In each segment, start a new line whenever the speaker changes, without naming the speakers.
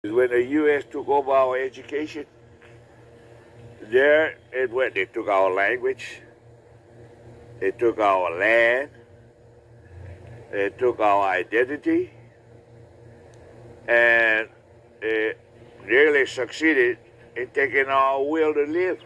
When the U.S. took over our education, there it went. They took our language, they took our land, they took our identity, and they really succeeded in taking our will to live.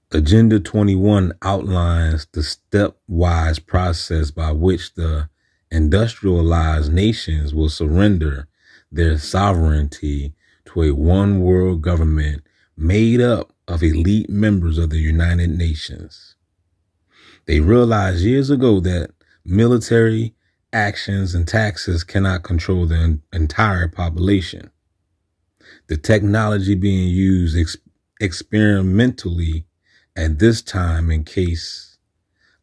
Agenda 21 outlines the stepwise process by which the industrialized nations will surrender their sovereignty to a one world government made up of elite members of the United Nations. They realized years ago that military actions and taxes cannot control the entire population. The technology being used experimentally at this time in case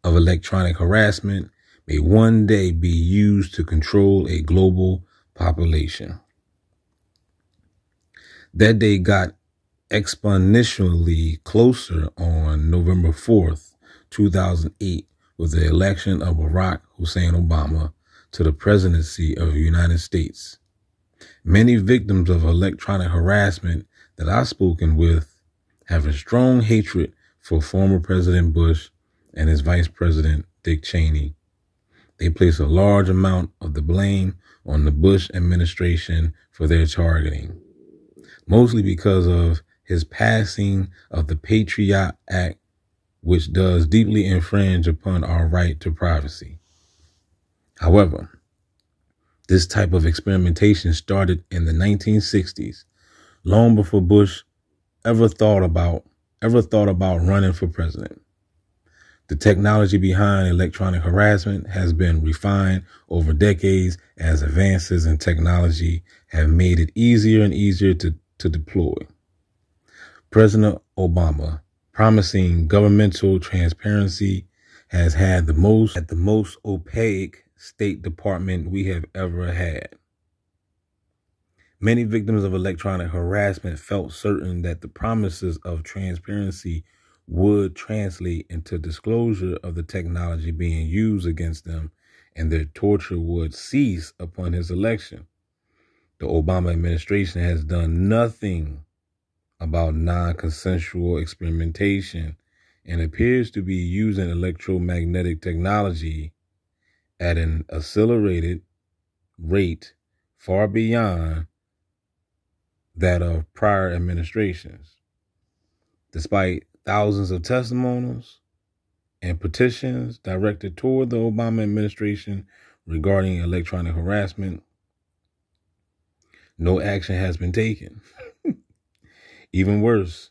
of electronic harassment may one day be used to control a global population. That day got exponentially closer on November 4th, 2008, with the election of Barack Hussein Obama to the presidency of the United States. Many victims of electronic harassment that I've spoken with have a strong hatred for former President Bush and his Vice President Dick Cheney. They place a large amount of the blame on the Bush administration for their targeting, mostly because of his passing of the Patriot Act, which does deeply infringe upon our right to privacy. However, this type of experimentation started in the 1960s, long before Bush ever thought about running for president. The technology behind electronic harassment has been refined over decades as advances in technology have made it easier and easier to deploy. President Obama, promising governmental transparency, has had the most opaque State Department we have ever had. Many victims of electronic harassment felt certain that the promises of transparency would translate into disclosure of the technology being used against them, and their torture would cease upon his election. The Obama administration has done nothing about non-consensual experimentation and appears to be using electromagnetic technology at an accelerated rate far beyond that of prior administrations. Despite thousands of testimonials and petitions directed toward the Obama administration regarding electronic harassment, no action has been taken. Even worse,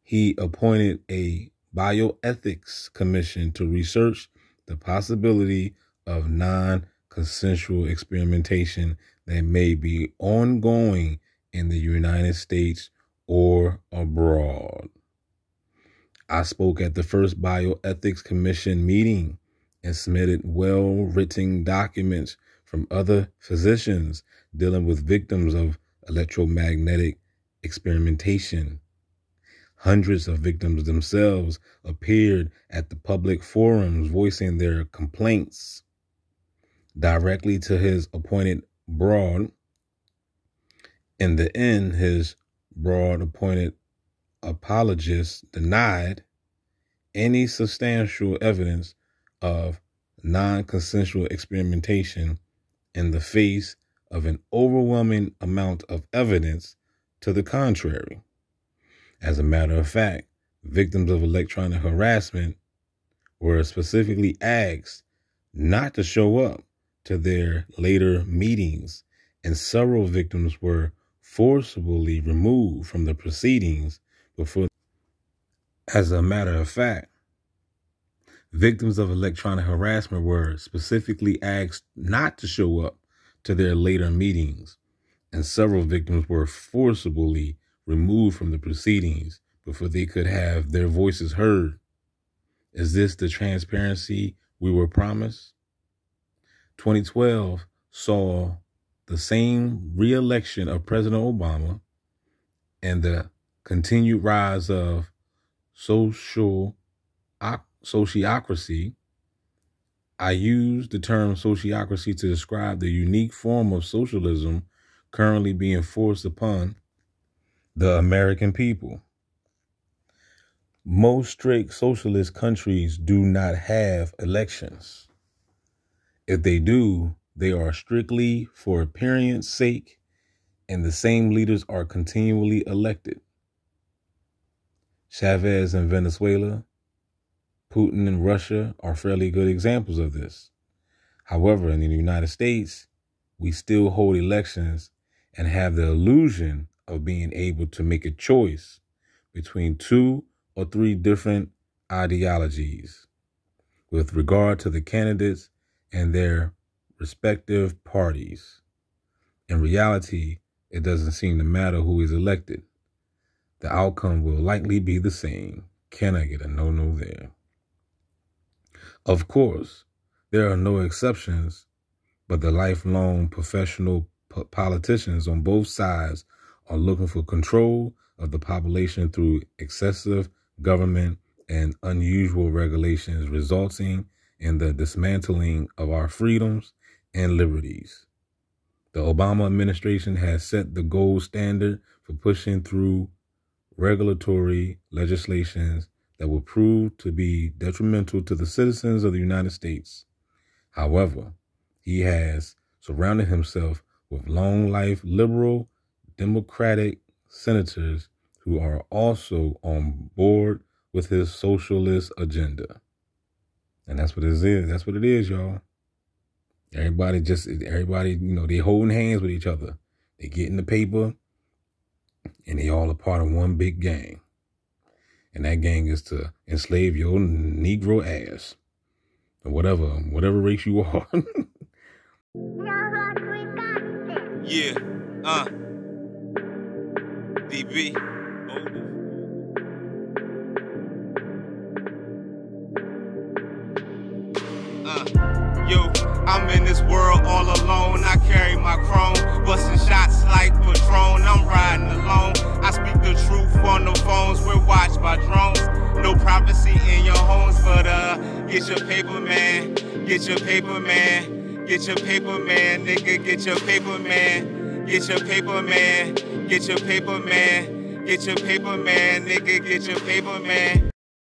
he appointed a bioethics commission to research the possibility of non-consensual experimentation that may be ongoing in the United States or abroad. I spoke at the first Bioethics Commission meeting and submitted well-written documents from other physicians dealing with victims of electromagnetic experimentation. Hundreds of victims themselves appeared at the public forums voicing their complaints directly to his appointed broad. In the end, his broad appointed apologists denied any substantial evidence of non-consensual experimentation in the face of an overwhelming amount of evidence to the contrary. As a matter of fact, victims of electronic harassment were specifically asked not to show up to their later meetings, and several victims were forcibly removed from the proceedings before. As a matter of fact, victims of electronic harassment were specifically asked not to show up to their later meetings, and several victims were forcibly removed from the proceedings before they could have their voices heard. Is this the transparency we were promised? 2012 saw the same re-election of President Obama and the continued rise of sociocracy, I use the term sociocracy to describe the unique form of socialism currently being forced upon the American people. Most strict socialist countries do not have elections. If they do, they are strictly for appearance sake, and the same leaders are continually elected. Chavez in Venezuela, Putin in Russia are fairly good examples of this. However, in the United States, we still hold elections and have the illusion of being able to make a choice between 2 or 3 different ideologies with regard to the candidates and their respective parties. In reality, it doesn't seem to matter who is elected. The outcome will likely be the same. Can I get a no-no there? Of course, there are no exceptions, but the lifelong professional politicians on both sides are looking for control of the population through excessive government and unusual regulations, resulting in the dismantling of our freedoms and liberties. The Obama administration has set the gold standard for pushing through regulatory legislations that will prove to be detrimental to the citizens of the United States. However, he has surrounded himself with long-life liberal Democratic senators who are also on board with his socialist agenda. And that's what it is. That's what it is, y'all. Everybody, they holding hands with each other. They get in the paper and they all a part of one big gang. And that gang is to enslave your Negro ass. Or whatever race you are.
Yeah, DB. Yo, I'm in this world all alone. I carry my chrome, busting shots like Patron. I'm riding alone. I speak the truth on the phones. We're watched by drones. No privacy in your homes, but get your paper, man. Get your paper, man. Get your paper, man. Nigga, get your paper, man. Get your paper, man. Get your paper, man. Get your paper, man. Nigga, get your paper, man.